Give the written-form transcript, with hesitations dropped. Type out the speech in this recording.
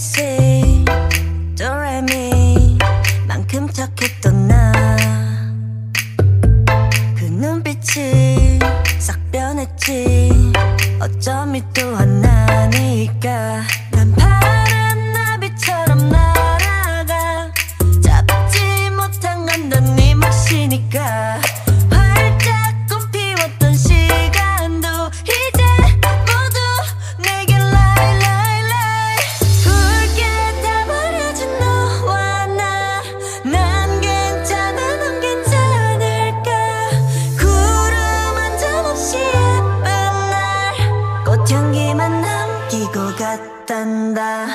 ABC 도레미 만큼 착했던 나 그 눈빛이 싹 변했지 어쩜 이 또한 나니까 난 파란 나비처럼 날아가 잡지 못한 건 넌 네 몫이니까 활짝 꽃피웠던 시간도 이제 모두 내게 lie lie lie 굵게 다 버려진 너와 난 괜찮아 넌 괜찮을까 구름 한 점 없이 예쁜 날 꽃향기만 남기고 갔단다